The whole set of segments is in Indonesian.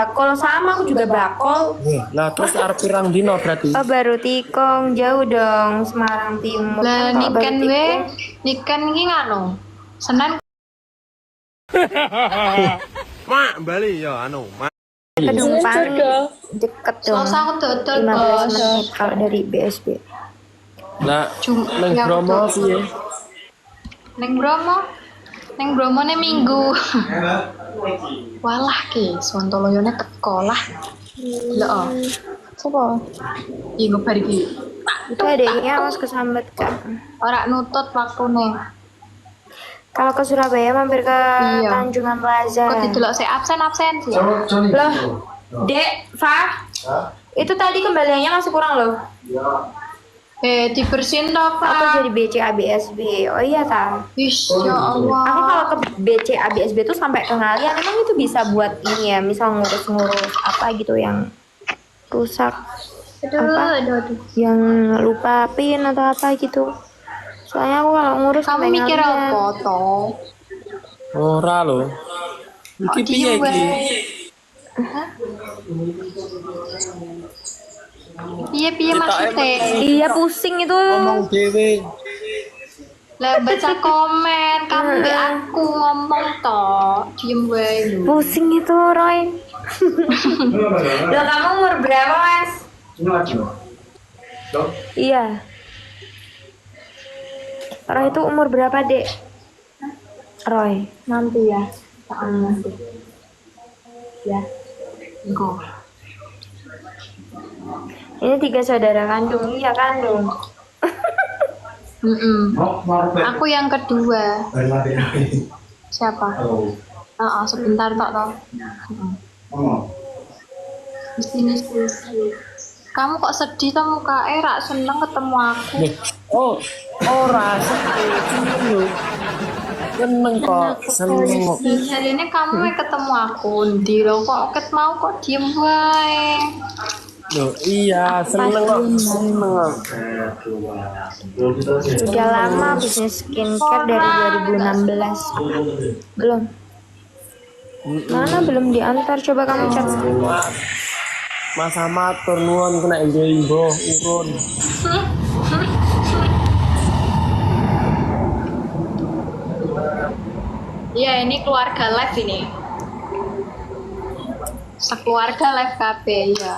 bakul sama, aku juga bakul. Lah terus arep pirang dino berarti? Oh baru tikung, jauh dong Semarang Timur. Lah Kan kalau baru niken we, tikung, niken iki nganu. Senin Mak, Bali ya anu, Mak. Kedungpan deket dong. Selasa aku dodol 15 bos. menit kalau dari BSB. Lah nang Ya, Bromo betul. piye? Neng Bromo ne minggu. Walah ki, Sontoloyone teko lah. Lho. Oh. Coba. Iki ngebar iki. Itu adanya awas kesambet kak. Ora nutut waktune. Kalau ke Surabaya mampir ke Iya. Tanjungan Plaza. Kok didelok sik absen sih. Loh, Dek, Fah, itu tadi kembaliannya masih kurang loh. Dibersihin toh, Aku Pak. jadi BCA BSB. Oh iya ta. Ish, ya Allah. Aku kalau ke BCA BSB tuh sampai ke ngalian emang itu bisa buat ini ya, misal ngurus-ngurus apa gitu yang rusak, Aduh. yang lupa pin atau apa gitu. Soalnya aku kalau ngurus Kamu sampai mikir ngalian. apa toh? Ora lho. Iki piye iki? Piye maksudnya? Iya pusing itu. Ngomong dhewe. Lah baca komen, kamu be aku ngomong toh. Diem wae lho. Pusing itu Roy. Loh kamu umur berapa Mas? Iya. Roy itu umur berapa Dek? Roy. Nanti ya. Nanti. Ya. Engkau. Ini 3 saudara kandung, iya kandung. Aku yang kedua. Siapa? Sebentar tok toh. Di sini sih. Kamu kok sedih toh muka rak seneng ketemu aku. Oh, ora sedih lho. Seneng kok, seneng kok. Hari ini kamu ketemu aku ndi lho kok ket mau kok diem wae. Loh, iya, seneng kok, seneng. Sudah lama bisnis skincare dari 2016. Belum. Mana belum diantar? Coba kamu cek. Mas Ahmad tur nuwun kena imbo urun. Iya ini keluarga live ini. Sekeluarga live KB ya.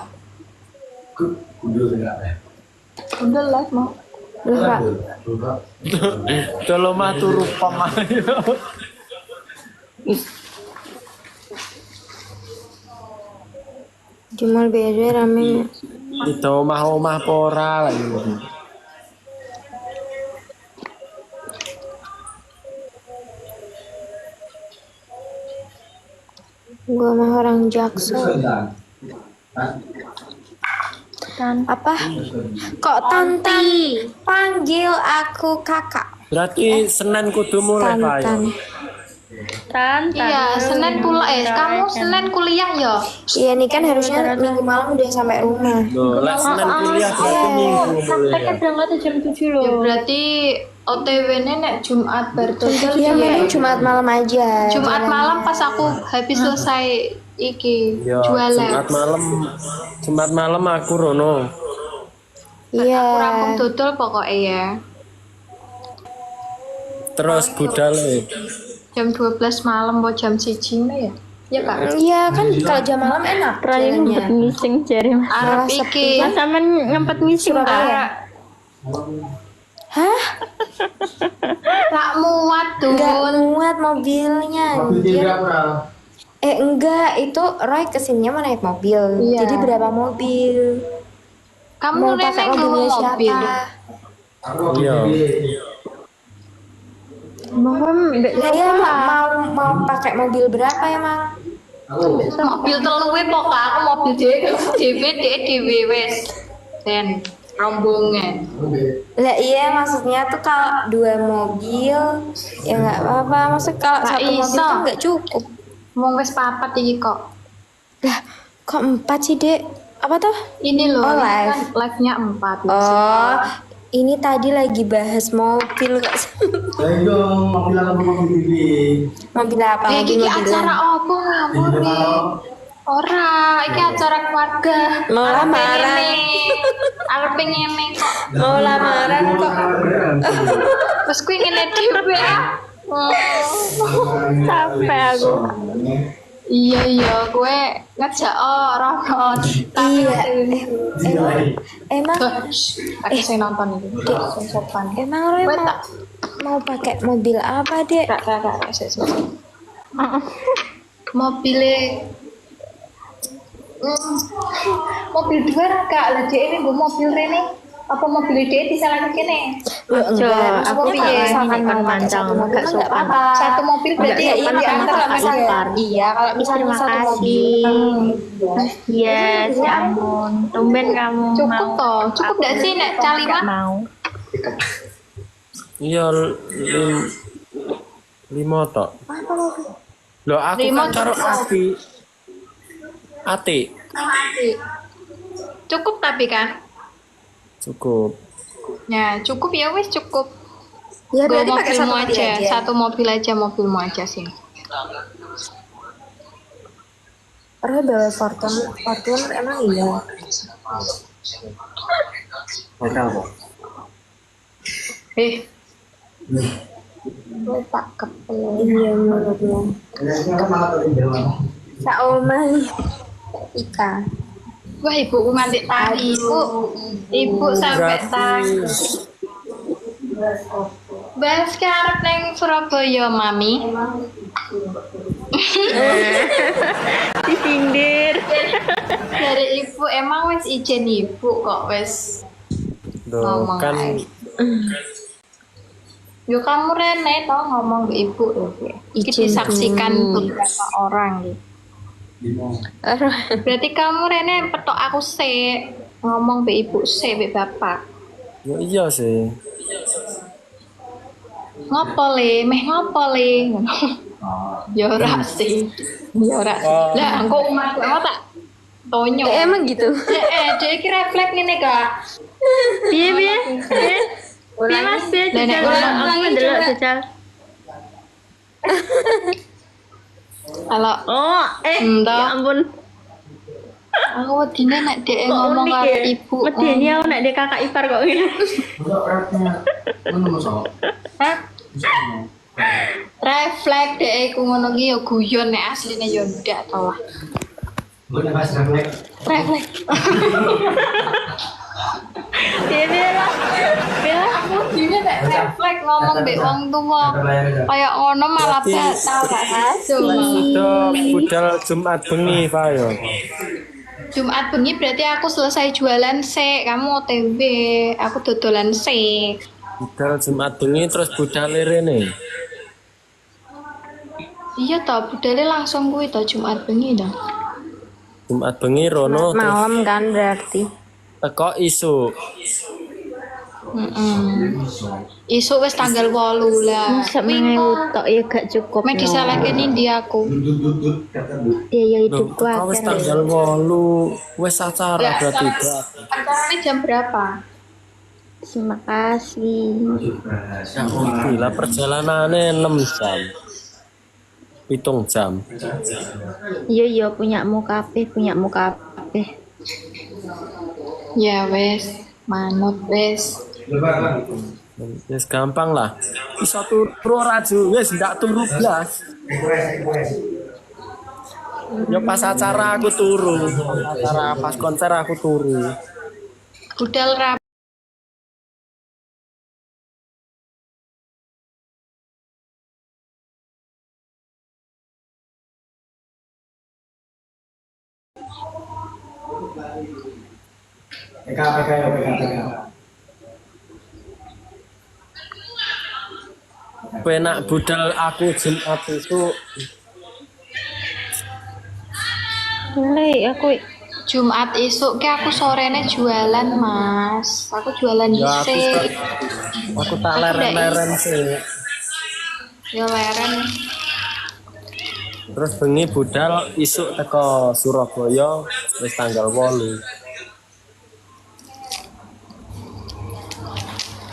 Udah live mau. Lupa. Tolo mah turu pamayo. Di mall BSD rame. Itu omah-omah pora lagi. Gua mah orang Jaksel. Apa? Kok Tanti panggil aku kakak? Berarti Senin kudu mulai Pak ya. Tantan. Iya Senin pula kamu Senin kuliah ya. Iya nih kan harusnya minggu malam udah sampai rumah. Loh, lek Senin kuliah berarti minggu mulai. berangkat jam 7 loh. Ya berarti OTW-nya nek Jumat berdodol Iya ya. mending Jumat malam aja. Jumat jalan. malam pas aku habis selesai iki Yo, jualan. Jumat malam aku rono. Iya. Aku rampung dodol pokoknya ya. Terus budal Jam 12 malam mau jam 1 ya. Iya Kak. Iya kan kalau jam malam enak jalannya. Ngising jari mas. Arab Malah iki. Mas sampean ngempet ngising Surabaya. Hah? Tak muat tuh. Enggak muat mobilnya. Anjir. Enggak, itu Roy kesininya mau naik mobil. Iya. Jadi berapa mobil? Kamu Mau nenek pakai bawa mobilnya mobil. siapa? Iya. Saya mau pakai mobil berapa emang? Mobil teluwe pokok aku mobil dhewe wes. Den rombongan. Lah iya maksudnya tuh kalau 2 mobil ya nggak apa-apa. Maksud kalau Nggak 1 mobil iso. tuh nggak cukup. Wong wis papat iki kok. Lah kok 4 sih Dek? Apa tuh? Ini loh, Oh, ini live. kan live-nya 4. Oh, ini tadi lagi bahas mobil kok. Ayo, mobil apa mobil TV? Mobil apa? Kayak gini Mobil-mobilan. acara apa ngawur nih? Ora, iki acara keluarga. Mau lamaran. Arep ngene kok. Mau lamaran kok. Terus kuwi ngene dhewe ah. Sampai aku. Iya, gue ngejak orang tapi Emang aku saya nonton itu. Sing sopan. emang Roy mau pakai mobil apa, Dek? Kak, mobilnya mobil dua kak lah dia ini gue mobil Rene apa mobil dia disalahkan kene Coba aku piye? misalkan mau mancang gak sopan. satu mobil berarti ya ini diantar lah misalnya iya kalau misalnya Terima satu mobil kasih. Yes, ya ampun. Tumben kamu cukup mau. toh cukup gak sih nek cali Gak mah mau. Iya, lima tok. Loh, aku Lima kan karo cukup. Ati. cukup tapi kan Cukup. ya cukup ya wis cukup Ya gue berarti pakai mobilmu satu mobil aja aja. satu mobilmu aja sih Roy bawa Fortuner emang iya. gue tak kepel Iya menurutmu. Saoma Ika. wah ibuku nganti tari ibu sampai tari Bas karep neng Surabaya mami Disindir. dari ibu emang wis izin ibu kok wis Loh, ngomong kan ae. Yo kamu Rene tau ngomong ke ibu loh iki Izin disaksikan dulu. beberapa orang gitu berarti kamu Rene petok aku sih ngomong ke ibu sih ke bapak ya iya sih. ngopo le meh ngopo le ya ora sih ya ora sih lah engko umatku apa tak tonyo Emang gitu. dia iki refleks ngene kak Piye piye? Piye Mas piye Nenek, jajal ulang aku lagi, ndelok coba. jajal. kalau Oh, Entah. ya ampun. aku wedine nek dhek Kok ngomong unik karo ya? ibu Medeni aku nek dia kakak ipar kok ngene. Hah? Refleks dhek iku ngono ki ya guyon nek asline ya ndak to lah refleks Piye piye lah. Piye lah. aku dine nek refleks ngomong mbek wong tuwa kaya ngono malah batal gak Sudah budal Jumat bengi, Pak yo. Jumat bengi berarti aku selesai jualan sik, kamu OTW, aku dodolan sik. Budal Jumat bengi terus budal rene. Iya toh, budale langsung kuwi toh Jumat bengi toh. Jumat bengi rono terus Malam kan berarti. teko isu. Isuk wis tanggal 8 lah. Masa mengewu tok ya gak cukup. Mek disalahke ndi aku. Biaya Loh, hidupku teko wis akeh. tanggal 8 wis acara berarti. Acarane jam berapa? Terima kasih. Ya gila perjalanannya 6 jam. 7 jam. Iya iya punyamu kabeh, punyamu kabeh. Ya wes, manut wes. Wis gampang lah. Bisa turu ora Ju, wis ndak turu blas. Ya pas acara aku turu. Acara pas konser aku turu. Budal rap. Penak budal aku Jumat itu Mulai aku Jumat esuk ke aku sorene jualan, Mas. Aku jualan ya dhisik. aku tak leren-leren sih. Ya leren. Terus bengi budal isuk teko Surabaya wis tanggal 8.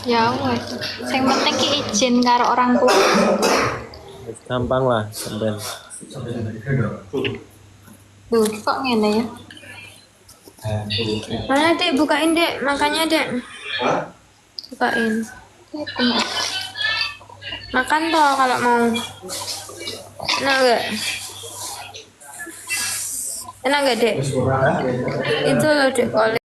Ya wes. Sing penting ki izin karo orang tua. Wis gampang lah sampean. Tuh, kok ngene ya? Mana dek, bukain dek, makannya dek. Bukain. Makan toh kalau mau. Enak gak? Enak gak dek? Itu loh dek, oleh.